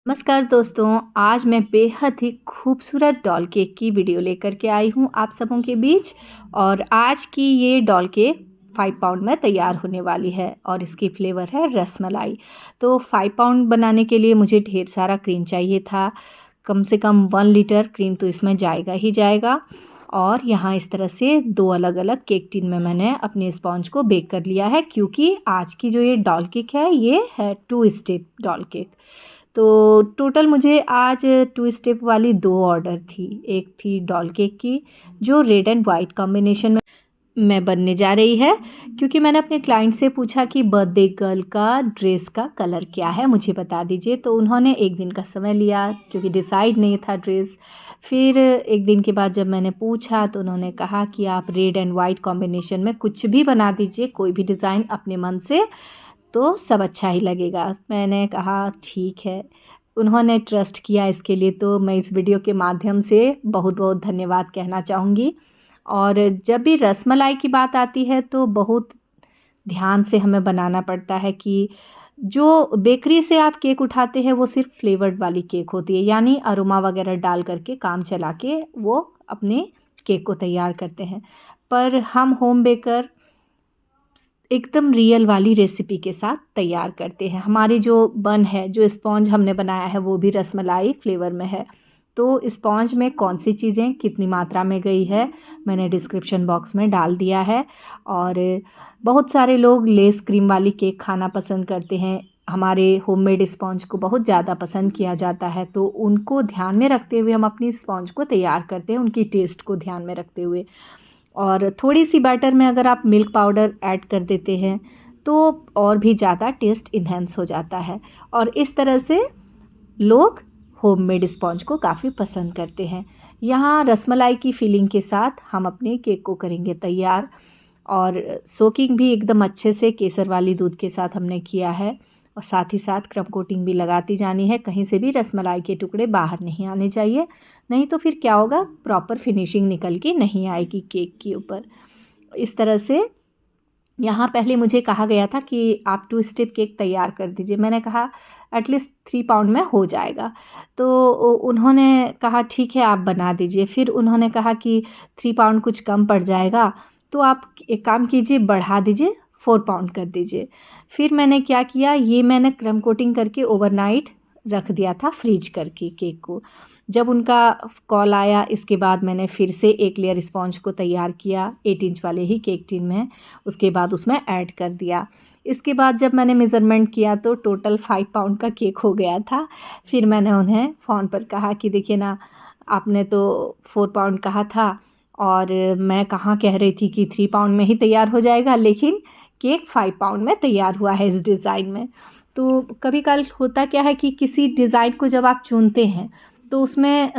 नमस्कार दोस्तों, आज मैं बेहद ही खूबसूरत डॉल केक की वीडियो लेकर के आई हूँ आप सबों के बीच। और आज की ये डॉल केक 5 पाउंड में तैयार होने वाली है और इसकी फ्लेवर है रसमलाई। तो 5 पाउंड बनाने के लिए मुझे ढेर सारा क्रीम चाहिए था। कम से कम 1 लीटर क्रीम तो इसमें जाएगा ही जाएगा। और यहाँ इस तरह से 2 अलग-अलग केक टिन में मैंने अपने स्पॉन्ज को बेक कर लिया है, क्योंकि आज की जो ये डॉल केक है ये है 2 स्टेप डॉल केक। तो टोटल मुझे आज 2 स्टेप वाली 2 ऑर्डर थी। एक थी डॉल केक की, जो रेड एंड वाइट कॉम्बिनेशन में बनने जा रही है, क्योंकि मैंने अपने क्लाइंट से पूछा कि बर्थडे गर्ल का ड्रेस का कलर क्या है, मुझे बता दीजिए। तो उन्होंने एक दिन का समय लिया, क्योंकि डिसाइड नहीं था ड्रेस। फिर एक दिन के बाद जब मैंने पूछा तो उन्होंने कहा कि आप रेड एंड वाइट कॉम्बिनेशन में कुछ भी बना दीजिए, कोई भी डिज़ाइन अपने मन से, तो सब अच्छा ही लगेगा। मैंने कहा ठीक है। उन्होंने ट्रस्ट किया इसके लिए, तो मैं इस वीडियो के माध्यम से बहुत-बहुत धन्यवाद कहना चाहूँगी। और जब भी रसमलाई की बात आती है तो बहुत ध्यान से हमें बनाना पड़ता है कि जो बेकरी से आप केक उठाते हैं वो सिर्फ फ्लेवर्ड वाली केक होती है, यानी अरोमा वगैरह डाल करके काम चला के वो अपने केक को तैयार करते हैं। पर हम होम बेकर एकदम रियल वाली रेसिपी के साथ तैयार करते हैं। हमारी जो बन है, जो स्पॉन्ज हमने बनाया है, वो भी रसमलाई फ्लेवर में है। तो स्पॉन्ज में कौन सी चीज़ें कितनी मात्रा में गई है, मैंने डिस्क्रिप्शन बॉक्स में डाल दिया है। और बहुत सारे लोग लेस क्रीम वाली केक खाना पसंद करते हैं। हमारे होममेड स्पॉन्ज को बहुत ज़्यादा पसंद किया जाता है, तो उनको ध्यान में रखते हुए हम अपनी स्पॉन्ज को तैयार करते हैं, उनकी टेस्ट को ध्यान में रखते हुए। और थोड़ी सी बैटर में अगर आप मिल्क पाउडर ऐड कर देते हैं तो और भी ज़्यादा टेस्ट इन्हेंस हो जाता है। और इस तरह से लोग होममेड स्पॉन्ज को काफ़ी पसंद करते हैं। यहाँ रसमलाई की फीलिंग के साथ हम अपने केक को करेंगे तैयार। और सोकिंग भी एकदम अच्छे से केसर वाली दूध के साथ हमने किया है, और साथ ही साथ क्रम कोटिंग भी लगाती जानी है। कहीं से भी रसमलाई के टुकड़े बाहर नहीं आने चाहिए, नहीं तो फिर क्या होगा, प्रॉपर फिनिशिंग निकल के नहीं आएगी केक के ऊपर। इस तरह से यहाँ पहले मुझे कहा गया था कि आप 2 स्टेप केक तैयार कर दीजिए। मैंने कहा एटलीस्ट 3 पाउंड में हो जाएगा। तो उन्होंने कहा ठीक है, आप बना दीजिए। फिर उन्होंने कहा कि 3 पाउंड कुछ कम पड़ जाएगा, तो आप एक काम कीजिए, बढ़ा दीजिए, 4 पाउंड कर दीजिए। फिर मैंने क्या किया, ये मैंने क्रम कोटिंग करके ओवरनाइट रख दिया था फ्रीज करके केक को। जब उनका कॉल आया, इसके बाद मैंने फिर से एक लेयर स्पॉन्ज को तैयार किया 8 इंच वाले ही केक टिन में। उसके बाद उसमें ऐड कर दिया। इसके बाद जब मैंने मेज़रमेंट किया तो टोटल 5 पाउंड का केक हो गया था। फिर मैंने उन्हें फ़ोन पर कहा कि देखिए ना, आपने तो 4 पाउंड कहा था और मैं कहाँ कह रही थी कि 3 पाउंड में ही तैयार हो जाएगा, लेकिन केक 5 पाउंड में तैयार हुआ है इस डिज़ाइन में। तो कभी-कल होता क्या है कि किसी डिज़ाइन को जब आप चुनते हैं तो उसमें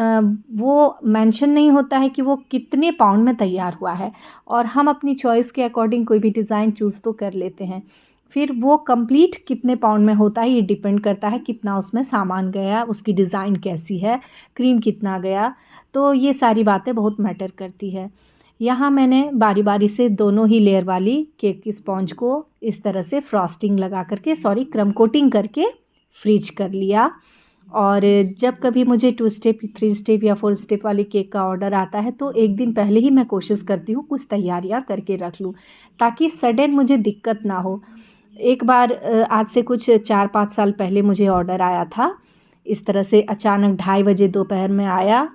वो मेंशन नहीं होता है कि वो कितने पाउंड में तैयार हुआ है, और हम अपनी चॉइस के अकॉर्डिंग कोई भी डिज़ाइन चूज़ तो कर लेते हैं। फिर वो कंप्लीट कितने पाउंड में होता है, ये डिपेंड करता है कितना उसमें सामान गया, उसकी डिज़ाइन कैसी है, क्रीम कितना गया, तो ये सारी बातें बहुत मैटर करती है। यहाँ मैंने बारी-बारी से दोनों ही लेयर वाली केक की स्पॉन्ज को इस तरह से फ्रॉस्टिंग लगा करके, क्रम कोटिंग करके फ्रीज कर लिया। और जब कभी मुझे 2 स्टेप, 3 स्टेप या 4 स्टेप वाली केक का ऑर्डर आता है तो एक दिन पहले ही मैं कोशिश करती हूँ कुछ तैयारियाँ करके रख लूँ, ताकि सडन मुझे दिक्कत ना हो। एक बार आज से कुछ 4-5 साल पहले मुझे ऑर्डर आया था। इस तरह से अचानक 2:30 बजे दोपहर में आया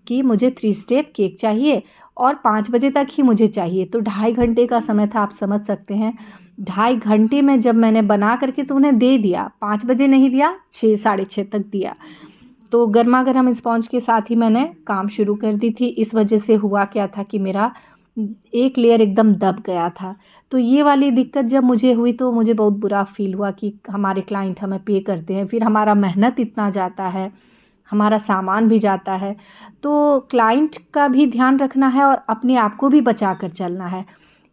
कि मुझे 3 स्टेप केक चाहिए और 5 बजे तक ही मुझे चाहिए। तो 2.5 घंटे का समय था, आप समझ सकते हैं। 2.5 घंटे में जब मैंने बना करके तो उन्हें दे दिया, 5 बजे नहीं दिया, 6 साढ़े 6 तक दिया। तो गरमा-गरम स्पॉन्ज के साथ ही मैंने काम शुरू कर दी थी। इस वजह से हुआ क्या था कि मेरा एक लेयर एकदम दब गया था। तो ये वाली दिक्कत जब मुझे हुई तो मुझे बहुत बुरा फ़ील हुआ कि हमारे क्लाइंट हमें पे करते हैं, फिर हमारा मेहनत इतना जाता है, हमारा सामान भी जाता है। तो क्लाइंट का भी ध्यान रखना है और अपने आप को भी बचा कर चलना है।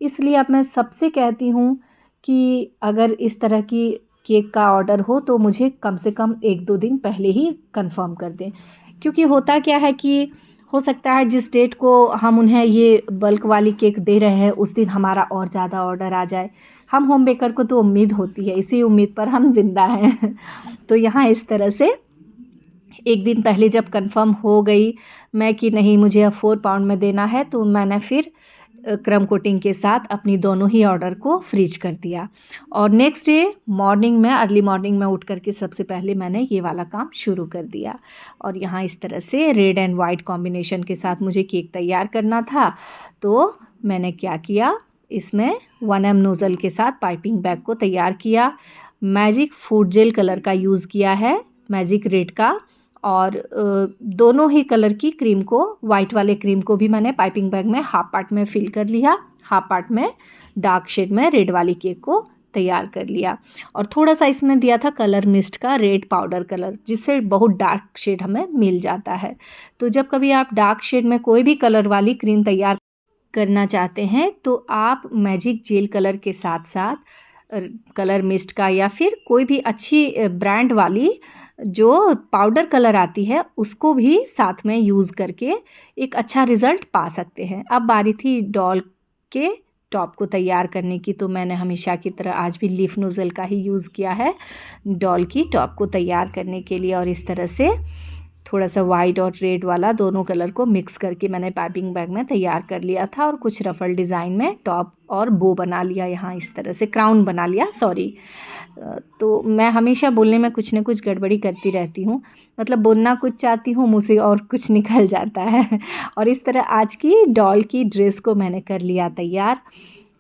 इसलिए अब मैं सबसे कहती हूँ कि अगर इस तरह की केक का ऑर्डर हो तो मुझे कम से कम 1-2 दिन पहले ही कन्फ़र्म कर दें। क्योंकि होता क्या है कि हो सकता है जिस डेट को हम उन्हें ये बल्क वाली केक दे रहे हैं, उस दिन हमारा और ज़्यादा ऑर्डर आ जाए। हम होम बेकर को तो उम्मीद होती है, इसी उम्मीद पर हम ज़िंदा हैं। तो यहाँ इस तरह से एक दिन पहले जब कंफर्म हो गई मैं कि नहीं मुझे अब 4 पाउंड में देना है, तो मैंने फिर क्रम कोटिंग के साथ अपनी दोनों ही ऑर्डर को फ्रीज कर दिया। और नेक्स्ट डे मॉर्निंग में, अर्ली मॉर्निंग में उठ करके सबसे पहले मैंने ये वाला काम शुरू कर दिया। और यहाँ इस तरह से रेड एंड वाइट कॉम्बिनेशन के साथ मुझे केक तैयार करना था, तो मैंने क्या किया, इसमें 1M नोज़ल के साथ पाइपिंग बैग को तैयार किया। मैजिक फूड जेल कलर का यूज़ किया है, मैजिक रेड का, और दोनों ही कलर की क्रीम को, वाइट वाले क्रीम को भी मैंने पाइपिंग बैग में हाफ पार्ट में फिल कर लिया, हाफ पार्ट में डार्क शेड में रेड वाली केक को तैयार कर लिया। और थोड़ा सा इसमें दिया था कलर मिस्ट का रेड पाउडर कलर, जिससे बहुत डार्क शेड हमें मिल जाता है। तो जब कभी आप डार्क शेड में कोई भी कलर वाली क्रीम तैयार करना चाहते हैं तो आप मैजिक जेल कलर के साथ साथ कलर मिस्ट का या फिर कोई भी अच्छी ब्रांड वाली जो पाउडर कलर आती है उसको भी साथ में यूज़ करके एक अच्छा रिज़ल्ट पा सकते हैं। अब बारी थी डॉल के टॉप को तैयार करने की, तो मैंने हमेशा की तरह आज भी लीफ नोज़ल का ही यूज़ किया है डॉल की टॉप को तैयार करने के लिए। और इस तरह से थोड़ा सा वाइट और रेड वाला दोनों कलर को मिक्स करके मैंने पाइपिंग बैग में तैयार कर लिया था, और कुछ रफल डिज़ाइन में टॉप और बो बना लिया, यहाँ इस तरह से क्राउन बना लिया, सॉरी। तो मैं हमेशा बोलने में कुछ न कुछ गड़बड़ी करती रहती हूँ, मतलब बोलना कुछ चाहती हूँ मुँह से और कुछ निकल जाता है। और इस तरह आज की डॉल की ड्रेस को मैंने कर लिया तैयार।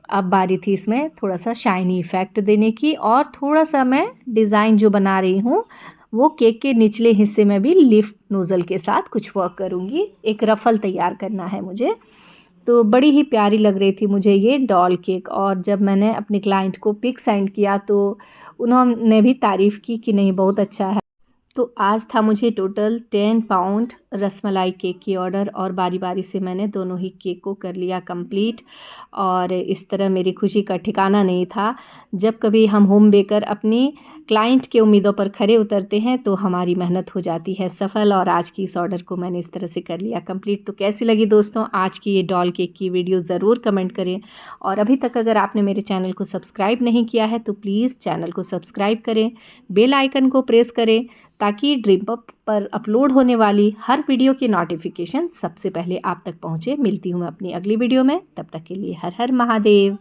अब बारी थी इसमें थोड़ा सा शाइनी इफ़ेक्ट देने की, और थोड़ा सा मैं डिज़ाइन जो बना रही हूँ वो केक के निचले हिस्से में भी लीफ नोज़ल के साथ कुछ वर्क करूँगी। एक रफ़ल तैयार करना है मुझे। तो बड़ी ही प्यारी लग रही थी मुझे ये डॉल केक, और जब मैंने अपने क्लाइंट को पिक सेंड किया तो उन्होंने भी तारीफ़ की कि नहीं बहुत अच्छा है। तो आज था मुझे टोटल 10 पाउंड रसमलाई केक की ऑर्डर, और बारी बारी से मैंने दोनों ही केक को कर लिया कंप्लीट। और इस तरह मेरी खुशी का ठिकाना नहीं था। जब कभी हम होम बेकर अपनी क्लाइंट के उम्मीदों पर खरे उतरते हैं तो हमारी मेहनत हो जाती है सफल, और आज की इस ऑर्डर को मैंने इस तरह से कर लिया कंप्लीट। तो कैसी लगी दोस्तों आज की ये डॉल केक की वीडियो, ज़रूर कमेंट करें। और अभी तक अगर आपने मेरे चैनल को सब्सक्राइब नहीं किया है तो प्लीज़ चैनल को सब्सक्राइब करें, बेल आइकन को प्रेस करें, ताकि ड्रीम पब पर अपलोड होने वाली हर वीडियो की नोटिफिकेशन सबसे पहले आप तक पहुंचे। मिलती हूँ मैं अपनी अगली वीडियो में, तब तक के लिए हर हर महादेव।